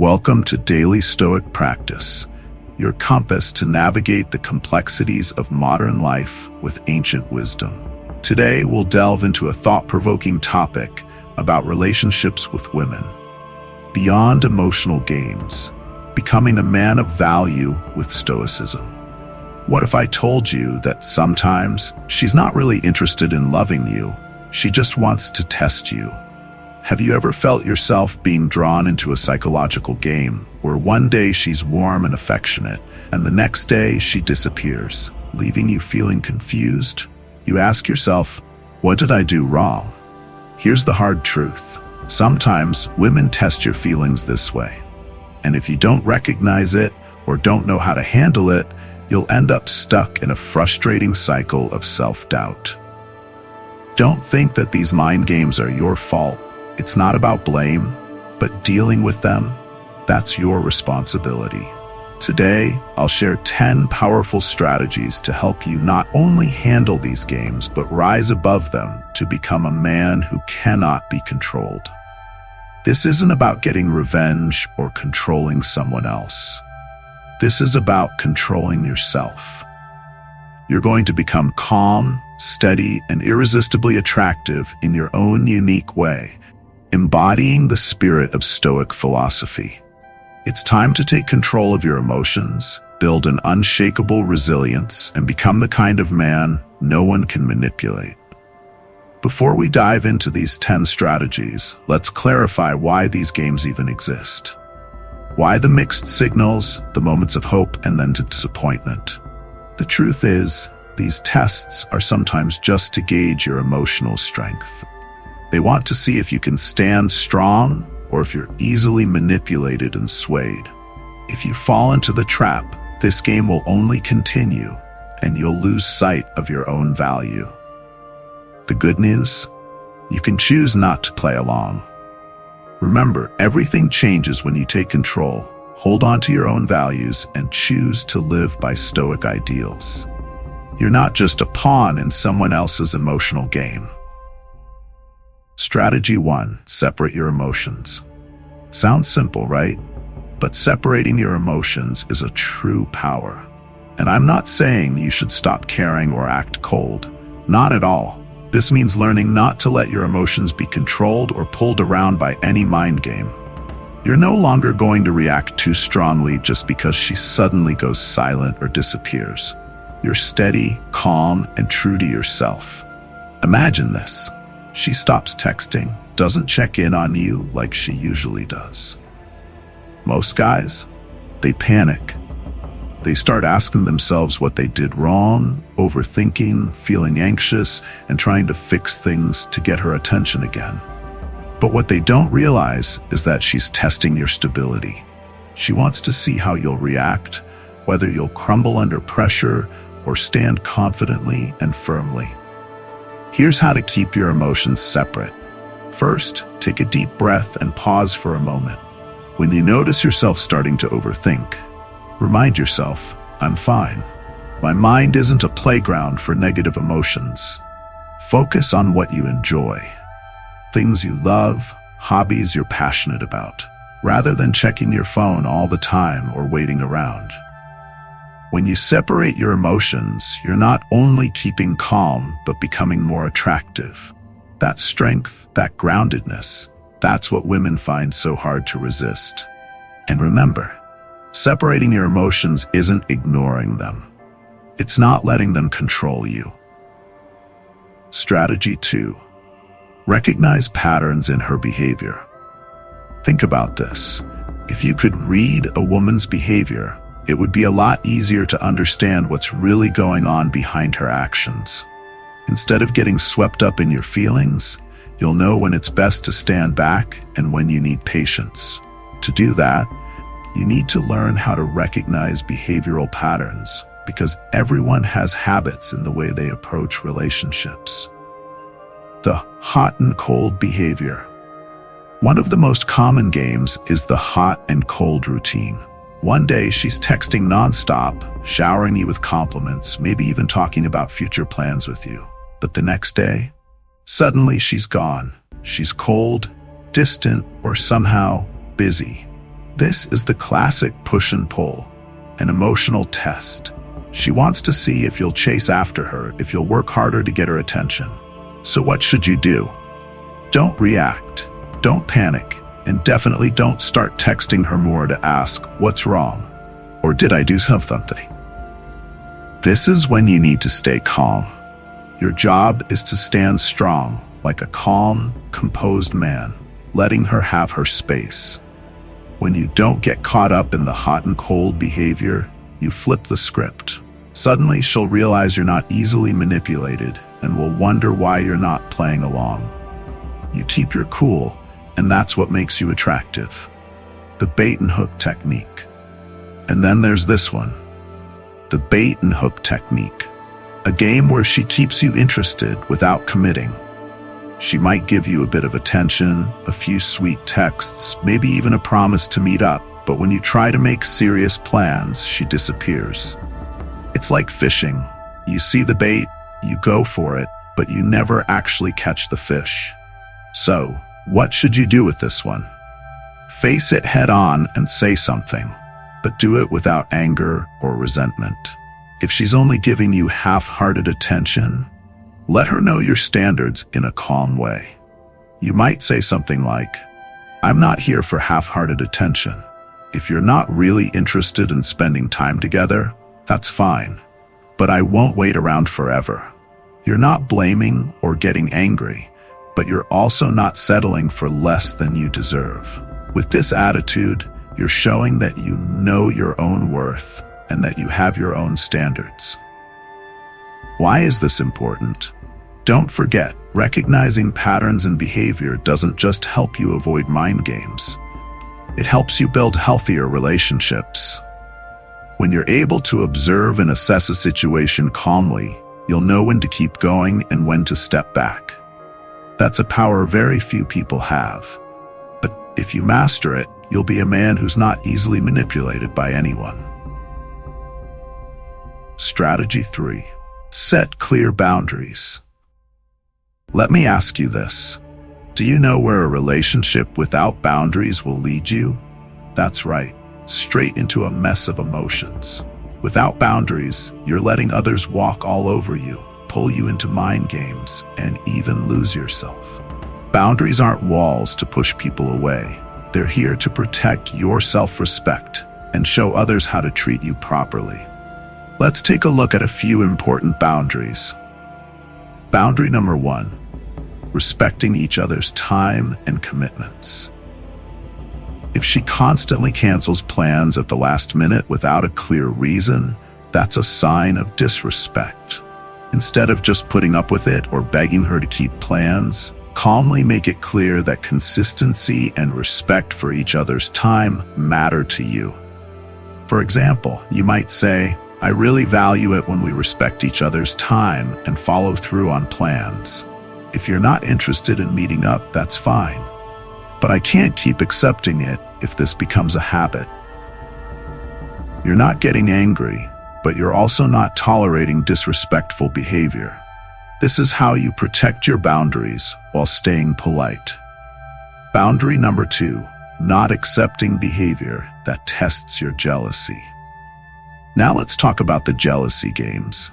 Welcome to Daily Stoic Practice, your compass to navigate the complexities of modern life with ancient wisdom. Today, we'll delve into a thought-provoking topic about relationships with women. Beyond emotional games, becoming a man of value with Stoicism. What if I told you that sometimes she's not really interested in loving you, she just wants to test you? Have you ever felt yourself being drawn into a psychological game where one day she's warm and affectionate, and the next day she disappears, leaving you feeling confused? You ask yourself, what did I do wrong? Here's the hard truth. Sometimes women test your feelings this way. And if you don't recognize it or don't know how to handle it, you'll end up stuck in a frustrating cycle of self-doubt. Don't think that these mind games are your fault. It's not about blame, but dealing with them, that's your responsibility. Today, I'll share 10 powerful strategies to help you not only handle these games, but rise above them to become a man who cannot be controlled. This isn't about getting revenge or controlling someone else. This is about controlling yourself. You're going to become calm, steady, and irresistibly attractive in your own unique way, embodying the spirit of Stoic philosophy. It's time to take control of your emotions, build an unshakable resilience, and become the kind of man no one can manipulate. Before we dive into these 10 strategies, let's clarify why these games even exist. Why the mixed signals, the moments of hope, and then to disappointment? The truth is, these tests are sometimes just to gauge your emotional strength. They want to see if you can stand strong or if you're easily manipulated and swayed. If you fall into the trap, this game will only continue and you'll lose sight of your own value. The good news? You can choose not to play along. Remember, everything changes when you take control, hold on to your own values, and choose to live by Stoic ideals. You're not just a pawn in someone else's emotional game. Strategy 1. Separate your emotions. Sounds simple, right? But separating your emotions is a true power. And I'm not saying you should stop caring or act cold. Not at all. This means learning not to let your emotions be controlled or pulled around by any mind game. You're no longer going to react too strongly just because she suddenly goes silent or disappears. You're steady, calm, and true to yourself. Imagine this. She stops texting, doesn't check in on you like she usually does. Most guys, they panic. They start asking themselves what they did wrong, overthinking, feeling anxious, and trying to fix things to get her attention again. But what they don't realize is that she's testing your stability. She wants to see how you'll react, whether you'll crumble under pressure or stand confidently and firmly. Here's how to keep your emotions separate. First, take a deep breath and pause for a moment. When you notice yourself starting to overthink, remind yourself, I'm fine. My mind isn't a playground for negative emotions. Focus on what you enjoy, things you love, hobbies you're passionate about, rather than checking your phone all the time or waiting around. When you separate your emotions, you're not only keeping calm, but becoming more attractive. That strength, that groundedness, that's what women find so hard to resist. And remember, separating your emotions isn't ignoring them. It's not letting them control you. Strategy 2. Recognize patterns in her behavior. Think about this. If you could read a woman's behavior, it would be a lot easier to understand what's really going on behind her actions. Instead of getting swept up in your feelings, you'll know when it's best to stand back and when you need patience. To do that, you need to learn how to recognize behavioral patterns, because everyone has habits in the way they approach relationships. The hot and cold behavior. One of the most common games is the hot and cold routine. One day she's texting nonstop, showering you with compliments, maybe even talking about future plans with you. But the next day, suddenly she's gone. She's cold, distant, or somehow busy. This is the classic push and pull, an emotional test. She wants to see if you'll chase after her, if you'll work harder to get her attention. So what should you do? Don't react, don't panic, and definitely don't start texting her more to ask, "What's wrong?" or "Did I do something?" This is when you need to stay calm. Your job is to stand strong, like a calm, composed man, letting her have her space. When you don't get caught up in the hot and cold behavior, you flip the script. Suddenly, she'll realize you're not easily manipulated and will wonder why you're not playing along. You keep your cool, and that's what makes you attractive. The bait and hook technique. And then there's this one, the bait and hook technique. A game where she keeps you interested without committing. She might give you a bit of attention, a few sweet texts, maybe even a promise to meet up, but when you try to make serious plans, she disappears. It's like fishing. You see the bait, you go for it, but you never actually catch the fish. So, what should you do with this one? Face it head on and say something, but do it without anger or resentment. If she's only giving you half-hearted attention, let her know your standards in a calm way. You might say something like, "I'm not here for half-hearted attention. If you're not really interested in spending time together, that's fine, but I won't wait around forever." You're not blaming or getting angry, but you're also not settling for less than you deserve. With this attitude, you're showing that you know your own worth and that you have your own standards. Why is this important? Don't forget, recognizing patterns in behavior doesn't just help you avoid mind games. It helps you build healthier relationships. When you're able to observe and assess a situation calmly, you'll know when to keep going and when to step back. That's a power very few people have. But if you master it, you'll be a man who's not easily manipulated by anyone. Strategy 3. Set clear boundaries. Let me ask you this. Do you know where a relationship without boundaries will lead you? That's right, straight into a mess of emotions. Without boundaries, you're letting others walk all over you, pull you into mind games, and even lose yourself. Boundaries aren't walls to push people away. They're here to protect your self-respect and show others how to treat you properly. Let's take a look at a few important boundaries. Boundary number 1, respecting each other's time and commitments. If she constantly cancels plans at the last minute without a clear reason, that's a sign of disrespect. Instead of just putting up with it or begging her to keep plans, calmly make it clear that consistency and respect for each other's time matter to you. For example, you might say, "I really value it when we respect each other's time and follow through on plans. If you're not interested in meeting up, that's fine. But I can't keep accepting it if this becomes a habit." You're not getting angry, but you're also not tolerating disrespectful behavior. This is how you protect your boundaries while staying polite. Boundary number 2, not accepting behavior that tests your jealousy. Now let's talk about the jealousy games.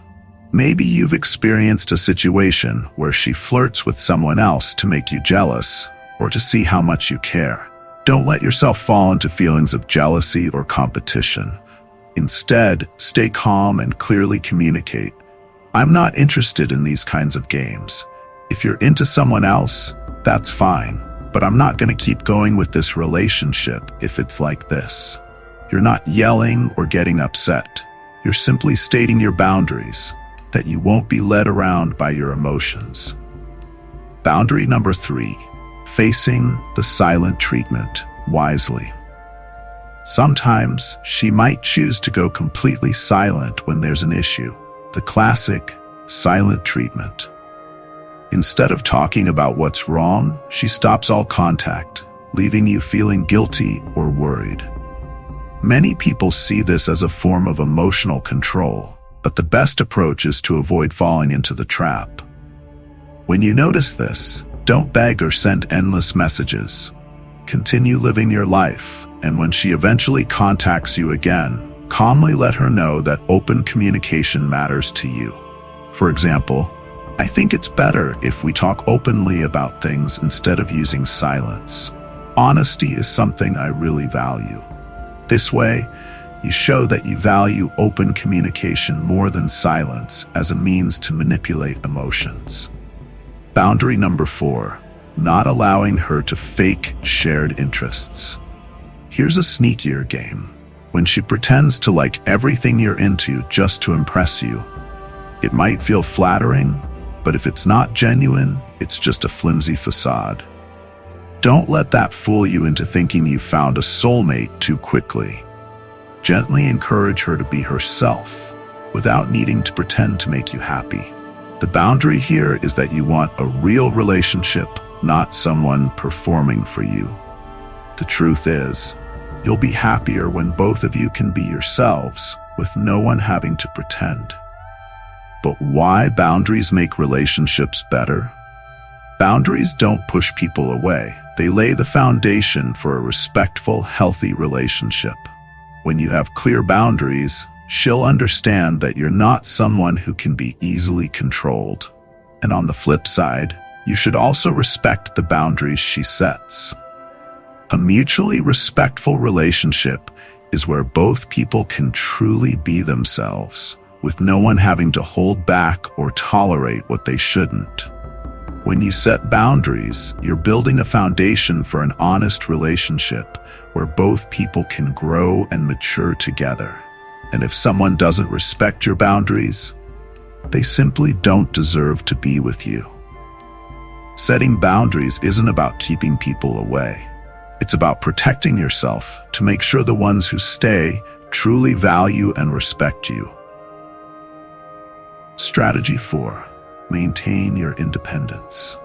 Maybe you've experienced a situation where she flirts with someone else to make you jealous or to see how much you care. Don't let yourself fall into feelings of jealousy or competition. Instead, stay calm and clearly communicate. "I'm not interested in these kinds of games. If you're into someone else, that's fine, but I'm not going to keep going with this relationship if it's like this." You're not yelling or getting upset. You're simply stating your boundaries, that you won't be led around by your emotions. Boundary number 3, facing the silent treatment wisely. Sometimes she might choose to go completely silent when there's an issue, the classic silent treatment. Instead of talking about what's wrong, she stops all contact, leaving you feeling guilty or worried. Many people see this as a form of emotional control, but the best approach is to avoid falling into the trap. When you notice this, don't beg or send endless messages. Continue living your life, And when she eventually contacts you again, calmly let her know that open communication matters to you. For example, "I think it's better if we talk openly about things instead of using silence. Honesty is something I really value." This way, you show that you value open communication more than silence as a means to manipulate emotions. Boundary number 4, not allowing her to fake shared interests. Here's a sneakier game. When she pretends to like everything you're into just to impress you, it might feel flattering, but if it's not genuine, it's just a flimsy facade. Don't let that fool you into thinking you found a soulmate too quickly. Gently encourage her to be herself, without needing to pretend to make you happy. The boundary here is that you want a real relationship, not someone performing for you. The truth is, you'll be happier when both of you can be yourselves, with no one having to pretend. But why boundaries make relationships better? Boundaries don't push people away. They lay the foundation for a respectful, healthy relationship. When you have clear boundaries, she'll understand that you're not someone who can be easily controlled. And on the flip side, you should also respect the boundaries she sets. A mutually respectful relationship is where both people can truly be themselves, with no one having to hold back or tolerate what they shouldn't. When you set boundaries, you're building a foundation for an honest relationship where both people can grow and mature together. And if someone doesn't respect your boundaries, they simply don't deserve to be with you. Setting boundaries isn't about keeping people away. It's about protecting yourself to make sure the ones who stay truly value and respect you. Strategy 4. Maintain your independence.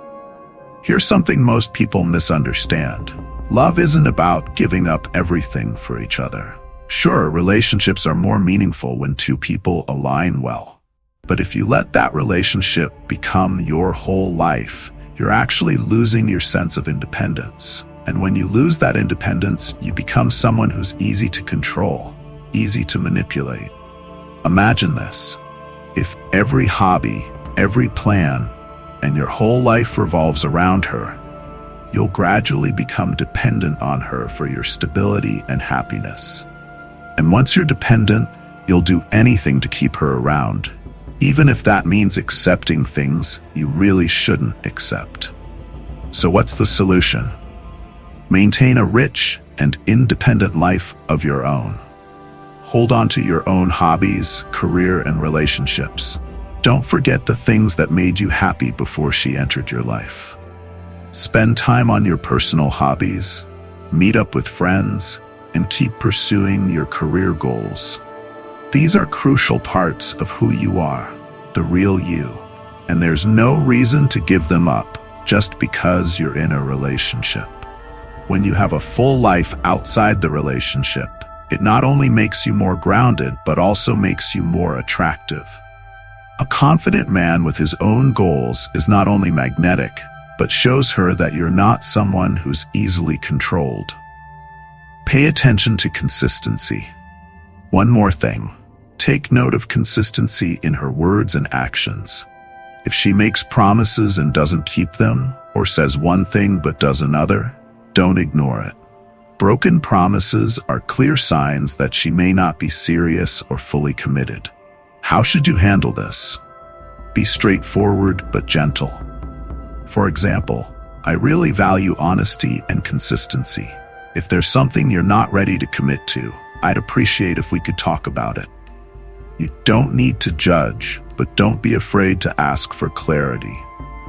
Here's something most people misunderstand. Love isn't about giving up everything for each other. Sure, relationships are more meaningful when two people align well. But if you let that relationship become your whole life, you're actually losing your sense of independence. And when you lose that independence, you become someone who's easy to control, easy to manipulate. Imagine this. If every hobby, every plan, and your whole life revolves around her, you'll gradually become dependent on her for your stability and happiness. And once you're dependent, you'll do anything to keep her around, even if that means accepting things you really shouldn't accept. So what's the solution? Maintain a rich and independent life of your own. Hold on to your own hobbies, career, and relationships. Don't forget the things that made you happy before she entered your life. Spend time on your personal hobbies, meet up with friends, and keep pursuing your career goals. These are crucial parts of who you are, the real you, and there's no reason to give them up just because you're in a relationship. When you have a full life outside the relationship, it not only makes you more grounded, but also makes you more attractive. A confident man with his own goals is not only magnetic, but shows her that you're not someone who's easily controlled. Pay attention to consistency. One more thing. Take note of consistency in her words and actions. If she makes promises and doesn't keep them, or says one thing but does another, don't ignore it. Broken promises are clear signs that she may not be serious or fully committed. How should you handle this? Be straightforward but gentle. For example, I really value honesty and consistency. If there's something you're not ready to commit to, I'd appreciate if we could talk about it. You don't need to judge, but don't be afraid to ask for clarity.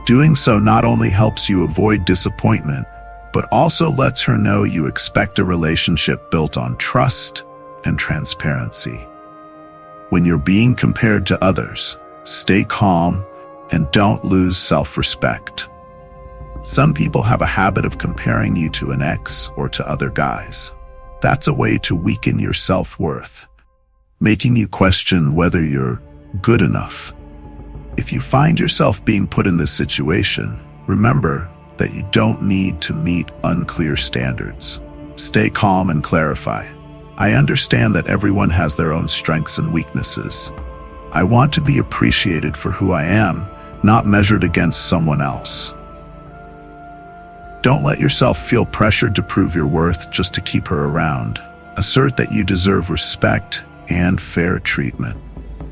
Doing so not only helps you avoid disappointment, but also lets her know you expect a relationship built on trust and transparency. When you're being compared to others, stay calm and don't lose self-respect. Some people have a habit of comparing you to an ex or to other guys. That's a way to weaken your self-worth, making you question whether you're good enough. If you find yourself being put in this situation, remember that you don't need to meet unclear standards. Stay calm and clarify. I understand that everyone has their own strengths and weaknesses. I want to be appreciated for who I am, not measured against someone else. Don't let yourself feel pressured to prove your worth just to keep her around. Assert that you deserve respect and fair treatment.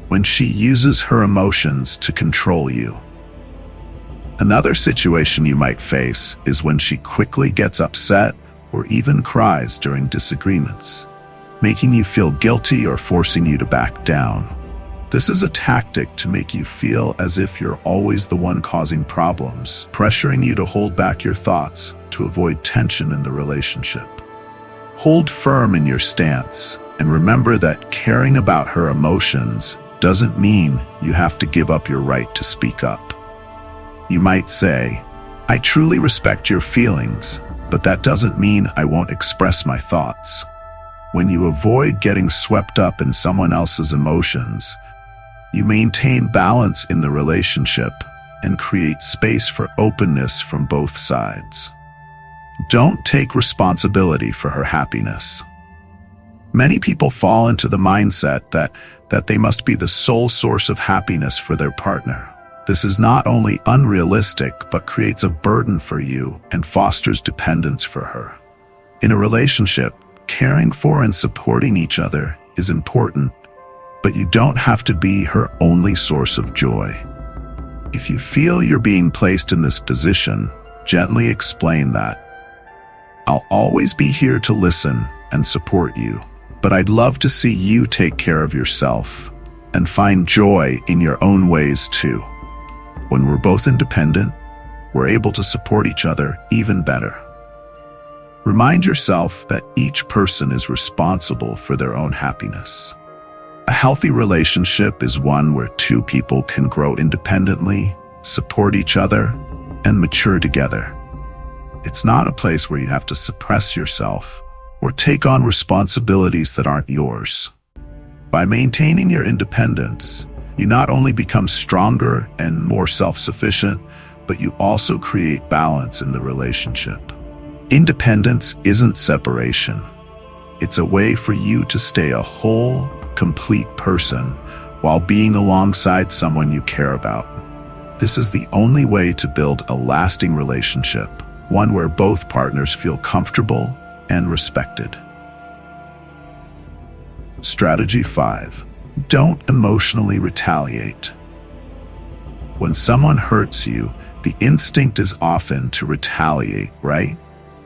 When she uses her emotions to control you. Another situation you might face is when she quickly gets upset or even cries during disagreements, making you feel guilty or forcing you to back down. This is a tactic to make you feel as if you're always the one causing problems, pressuring you to hold back your thoughts to avoid tension in the relationship. Hold firm in your stance and remember that caring about her emotions doesn't mean you have to give up your right to speak up. You might say, "I truly respect your feelings, but that doesn't mean I won't express my thoughts." When you avoid getting swept up in someone else's emotions, you maintain balance in the relationship and create space for openness from both sides. Don't take responsibility for her happiness. Many people fall into the mindset that they must be the sole source of happiness for their partner. This is not only unrealistic, but creates a burden for you and fosters dependence for her. In a relationship, caring for and supporting each other is important, but you don't have to be her only source of joy. If you feel you're being placed in this position, gently explain that. "I'll always be here to listen and support you, but I'd love to see you take care of yourself and find joy in your own ways too." When we're both independent, we're able to support each other even better. Remind yourself that each person is responsible for their own happiness. A healthy relationship is one where two people can grow independently, support each other, and mature together. It's not a place where you have to suppress yourself or take on responsibilities that aren't yours. By maintaining your independence, you not only become stronger and more self-sufficient, but you also create balance in the relationship. Independence isn't separation. It's a way for you to stay a whole, complete person while being alongside someone you care about. This is the only way to build a lasting relationship, one where both partners feel comfortable and respected. Strategy 5. Don't emotionally retaliate. When someone hurts you, the instinct is often to retaliate, right?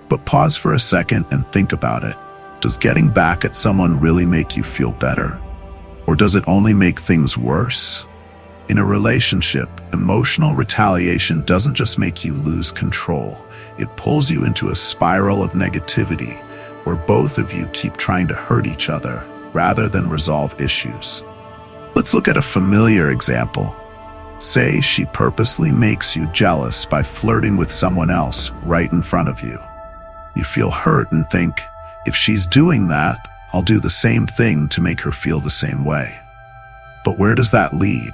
But pause for a second and think about it. Does getting back at someone really make you feel better? Or does it only make things worse? In a relationship, emotional retaliation doesn't just make you lose control. It pulls you into a spiral of negativity where both of you keep trying to hurt each other rather than resolve issues. Let's look at a familiar example. Say she purposely makes you jealous by flirting with someone else right in front of you. You feel hurt and think, if she's doing that, I'll do the same thing to make her feel the same way. But where does that lead?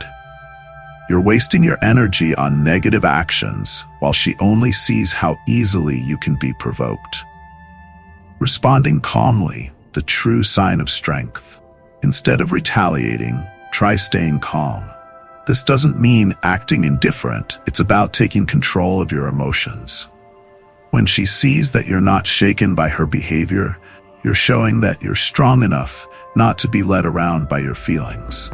You're wasting your energy on negative actions while she only sees how easily you can be provoked. Responding calmly, the true sign of strength. Instead of retaliating, try staying calm. This doesn't mean acting indifferent. It's about taking control of your emotions. When she sees that you're not shaken by her behavior, you're showing that you're strong enough not to be led around by your feelings.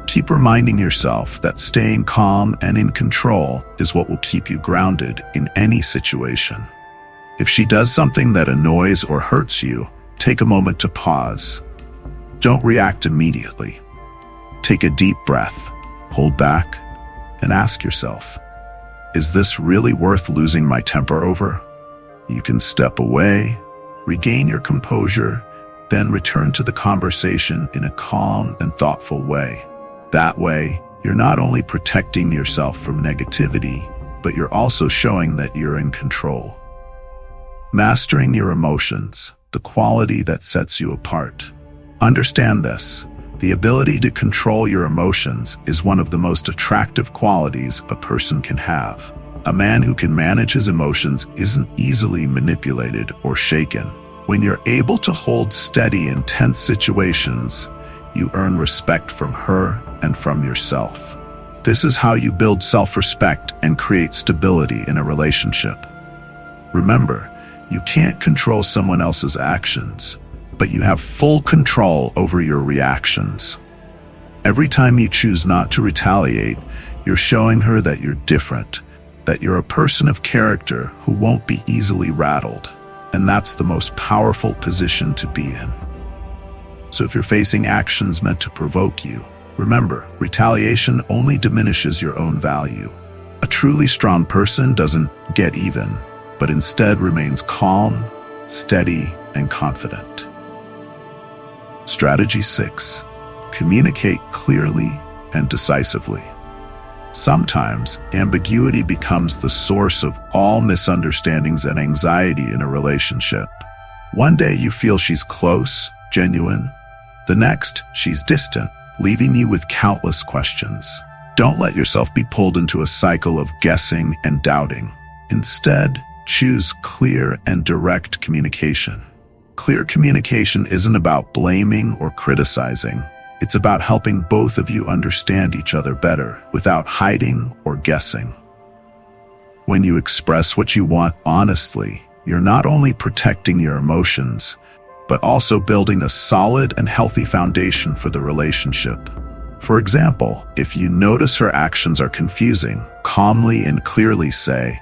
Keep reminding yourself that staying calm and in control is what will keep you grounded in any situation. If she does something that annoys or hurts you, take a moment to pause. Don't react immediately. Take a deep breath, hold back, and ask yourself, is this really worth losing my temper over? You can step away, regain your composure, then return to the conversation in a calm and thoughtful way. That way, you're not only protecting yourself from negativity, but you're also showing that you're in control. Mastering your emotions, the quality that sets you apart. Understand this. The ability to control your emotions is one of the most attractive qualities a person can have. A man who can manage his emotions isn't easily manipulated or shaken. When you're able to hold steady in tense situations, you earn respect from her and from yourself. This is how you build self-respect and create stability in a relationship. Remember, you can't control someone else's actions, but you have full control over your reactions. Every time you choose not to retaliate, you're showing her that you're different, that you're a person of character who won't be easily rattled. And that's the most powerful position to be in. So if you're facing actions meant to provoke you, remember, retaliation only diminishes your own value. A truly strong person doesn't get even, but instead remains calm, steady, and confident. Strategy 6. Communicate clearly and decisively. Sometimes, ambiguity becomes the source of all misunderstandings and anxiety in a relationship. One day you feel she's close, genuine. The next, she's distant, leaving you with countless questions. Don't let yourself be pulled into a cycle of guessing and doubting. Instead, choose clear and direct communication. Clear communication isn't about blaming or criticizing. It's about helping both of you understand each other better without hiding or guessing. When you express what you want honestly, you're not only protecting your emotions, but also building a solid and healthy foundation for the relationship. For example, if you notice her actions are confusing, calmly and clearly say,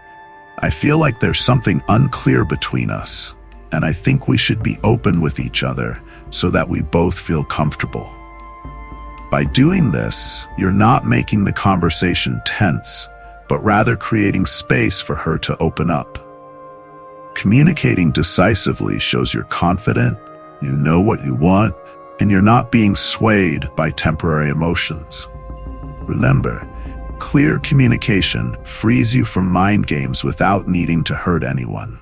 "I feel like there's something unclear between us, and I think we should be open with each other so that we both feel comfortable." By doing this, you're not making the conversation tense, but rather creating space for her to open up. Communicating decisively shows you're confident, you know what you want, and you're not being swayed by temporary emotions. Remember, clear communication frees you from mind games without needing to hurt anyone.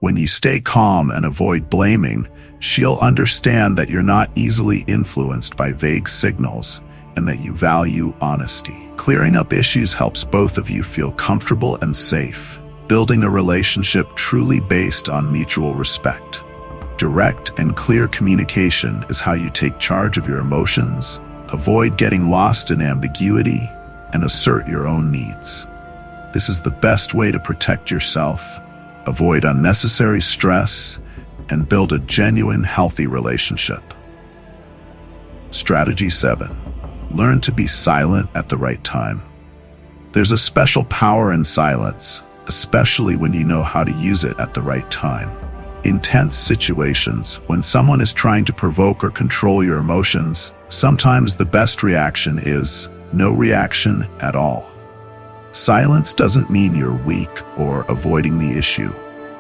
When you stay calm and avoid blaming, she'll understand that you're not easily influenced by vague signals and that you value honesty. Clearing up issues helps both of you feel comfortable and safe, building a relationship truly based on mutual respect. Direct and clear communication is how you take charge of your emotions, avoid getting lost in ambiguity, and assert your own needs. This is the best way to protect yourself, avoid unnecessary stress, and build a genuine, healthy relationship. Strategy 7. Learn to be silent at the right time. There's a special power in silence, especially when you know how to use it at the right time. In tense situations, when someone is trying to provoke or control your emotions, sometimes the best reaction is no reaction at all. Silence doesn't mean you're weak or avoiding the issue.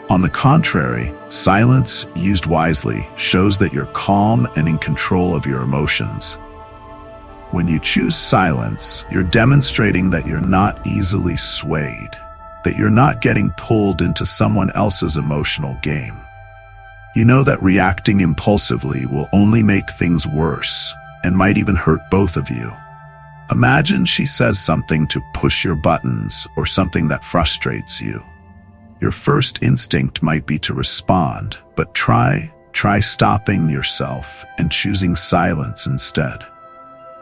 On the contrary, silence used wisely shows that you're calm and in control of your emotions. When you choose silence, you're demonstrating that you're not easily swayed, that you're not getting pulled into someone else's emotional game. You know that reacting impulsively will only make things worse and might even hurt both of you. Imagine she says something to push your buttons or something that frustrates you. Your first instinct might be to respond, but try stopping yourself and choosing silence instead.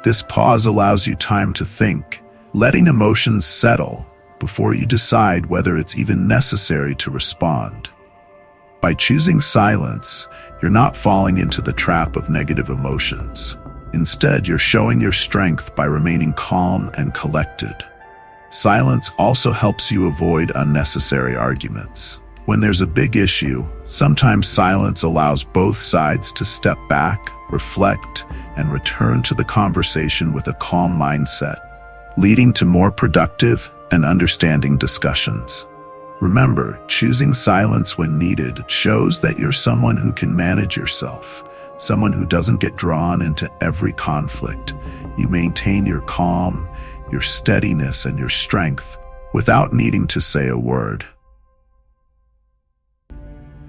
This pause allows you time to think, letting emotions settle before you decide whether it's even necessary to respond. By choosing silence, you're not falling into the trap of negative emotions. Instead, you're showing your strength by remaining calm and collected. Silence also helps you avoid unnecessary arguments. When there's a big issue, sometimes silence allows both sides to step back, reflect, and return to the conversation with a calm mindset, leading to more productive and understanding discussions. Remember, choosing silence when needed shows that you're someone who can manage yourself, someone who doesn't get drawn into every conflict. You maintain your calm, your steadiness, and your strength without needing to say a word.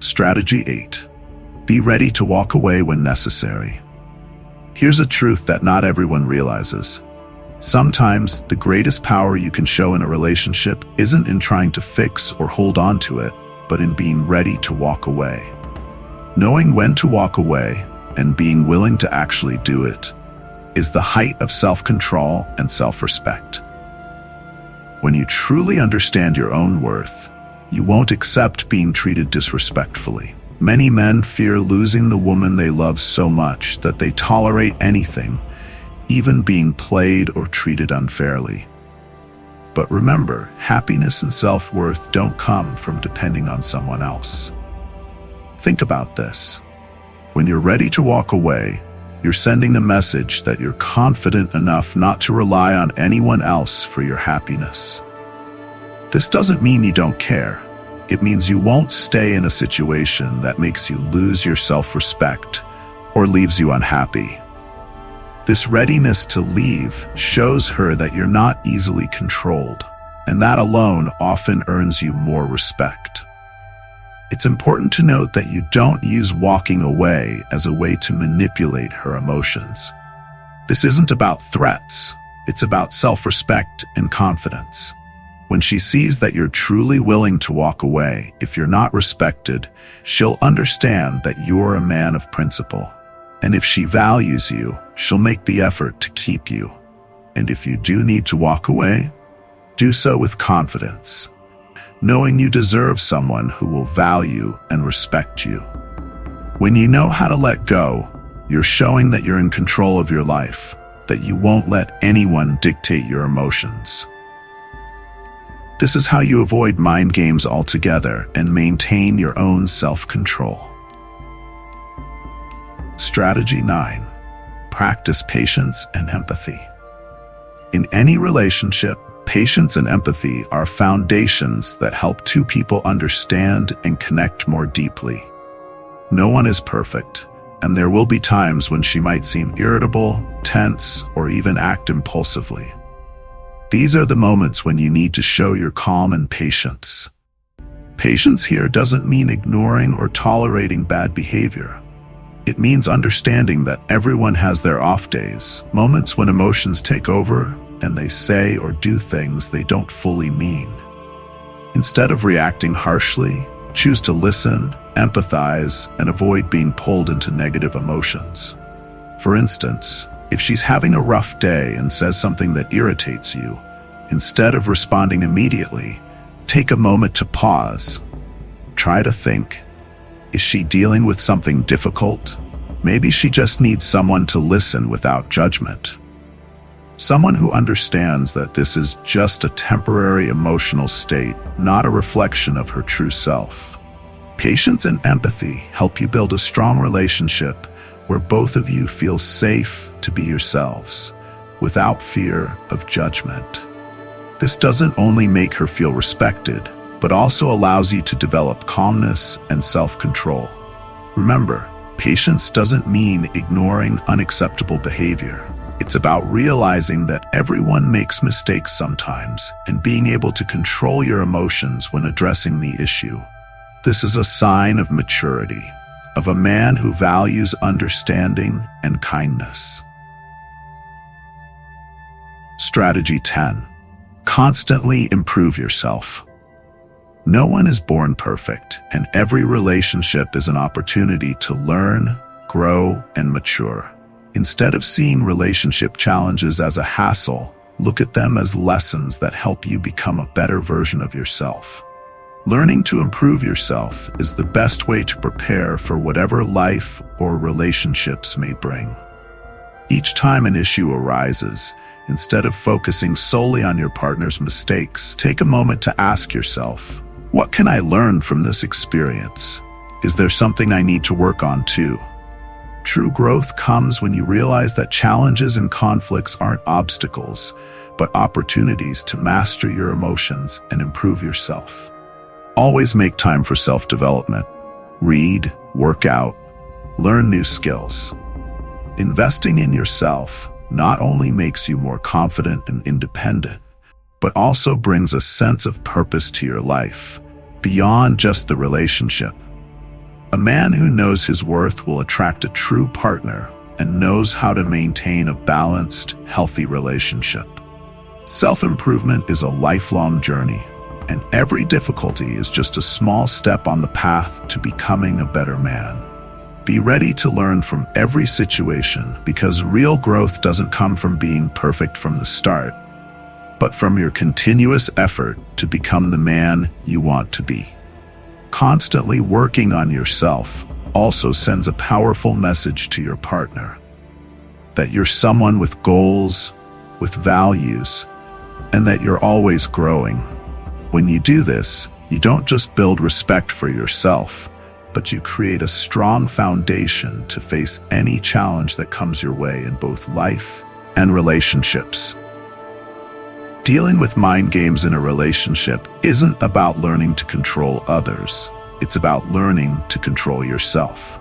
Strategy 8. Be ready to walk away when necessary. Here's a truth that not everyone realizes. Sometimes the greatest power you can show in a relationship isn't in trying to fix or hold on to it, but in being ready to walk away. Knowing when to walk away and being willing to actually do it is the height of self-control and self-respect. When you truly understand your own worth, you won't accept being treated disrespectfully. Many men fear losing the woman they love so much that they tolerate anything, even being played or treated unfairly. But remember, happiness and self-worth don't come from depending on someone else. Think about this. When you're ready to walk away, you're sending the message that you're confident enough not to rely on anyone else for your happiness. This doesn't mean you don't care. It means you won't stay in a situation that makes you lose your self-respect or leaves you unhappy. This readiness to leave shows her that you're not easily controlled, and that alone often earns you more respect. It's important to note that you don't use walking away as a way to manipulate her emotions. This isn't about threats, it's about self-respect and confidence. When she sees that you're truly willing to walk away if you're not respected, she'll understand that you're a man of principle. And if she values you, she'll make the effort to keep you. And if you do need to walk away, do so with confidence, knowing you deserve someone who will value and respect you. When you know how to let go, you're showing that you're in control of your life, that you won't let anyone dictate your emotions. This is how you avoid mind games altogether and maintain your own self-control. Strategy 9. Practice patience and empathy. In any relationship, patience and empathy are foundations that help two people understand and connect more deeply. No one is perfect, and there will be times when she might seem irritable, tense, or even act impulsively. These are the moments when you need to show your calm and patience. Patience here doesn't mean ignoring or tolerating bad behavior. It means understanding that everyone has their off days, moments when emotions take over and they say or do things they don't fully mean. Instead of reacting harshly, choose to listen, empathize, and avoid being pulled into negative emotions. For instance, if she's having a rough day and says something that irritates you, instead of responding immediately, take a moment to pause. Try to think, is she dealing with something difficult? Maybe she just needs someone to listen without judgment. Someone who understands that this is just a temporary emotional state, not a reflection of her true self. Patience and empathy help you build a strong relationship where both of you feel safe to be yourselves, without fear of judgment. This doesn't only make her feel respected, but also allows you to develop calmness and self-control. Remember, patience doesn't mean ignoring unacceptable behavior. It's about realizing that everyone makes mistakes sometimes and being able to control your emotions when addressing the issue. This is a sign of maturity, of a man who values understanding and kindness. Strategy 10. Constantly improve yourself. No one is born perfect, and every relationship is an opportunity to learn, grow, and mature. Instead of seeing relationship challenges as a hassle, look at them as lessons that help you become a better version of yourself. Learning to improve yourself is the best way to prepare for whatever life or relationships may bring. Each time an issue arises, instead of focusing solely on your partner's mistakes, take a moment to ask yourself, what can I learn from this experience? Is there something I need to work on too? True growth comes when you realize that challenges and conflicts aren't obstacles, but opportunities to master your emotions and improve yourself. Always make time for self-development. Read, work out, learn new skills. Investing in yourself not only makes you more confident and independent, but also brings a sense of purpose to your life, beyond just the relationship. A man who knows his worth will attract a true partner and knows how to maintain a balanced, healthy relationship. Self-improvement is a lifelong journey, and every difficulty is just a small step on the path to becoming a better man. Be ready to learn from every situation, because real growth doesn't come from being perfect from the start, but from your continuous effort to become the man you want to be. Constantly working on yourself also sends a powerful message to your partner that you're someone with goals, with values, and that you're always growing. When you do this, you don't just build respect for yourself, but you create a strong foundation to face any challenge that comes your way in both life and relationships. Dealing with mind games in a relationship isn't about learning to control others. It's about learning to control yourself.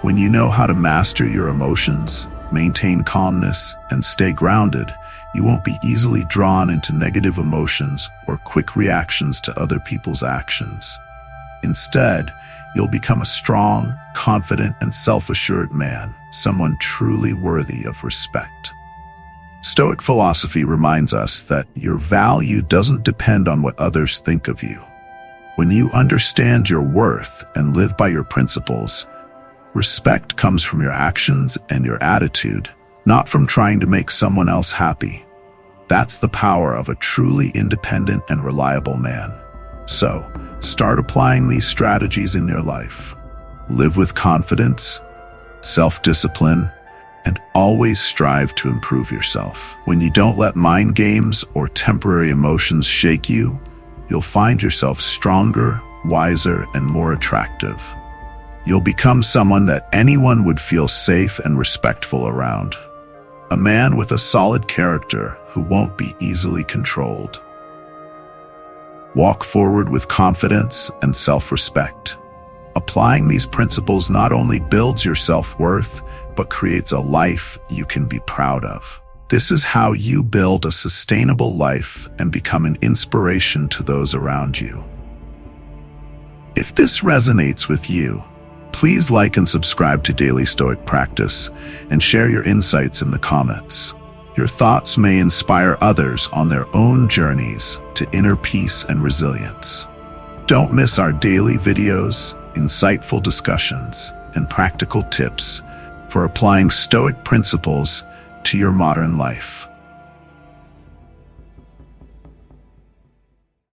When you know how to master your emotions, maintain calmness, and stay grounded, you won't be easily drawn into negative emotions or quick reactions to other people's actions. Instead, you'll become a strong, confident, and self-assured man, someone truly worthy of respect. Stoic philosophy reminds us that your value doesn't depend on what others think of you. When you understand your worth and live by your principles, respect comes from your actions and your attitude, not from trying to make someone else happy. That's the power of a truly independent and reliable man. So, start applying these strategies in your life. Live with confidence, self-discipline, and always strive to improve yourself. When you don't let mind games or temporary emotions shake you, you'll find yourself stronger, wiser, and more attractive. You'll become someone that anyone would feel safe and respectful around. A man with a solid character who won't be easily controlled. Walk forward with confidence and self-respect. Applying these principles not only builds your self-worth, but creates a life you can be proud of. This is how you build a sustainable life and become an inspiration to those around you. If this resonates with you, please like and subscribe to Daily Stoic Practice and share your insights in the comments. Your thoughts may inspire others on their own journeys to inner peace and resilience. Don't miss our daily videos, insightful discussions, and practical tips for applying Stoic principles to your modern life.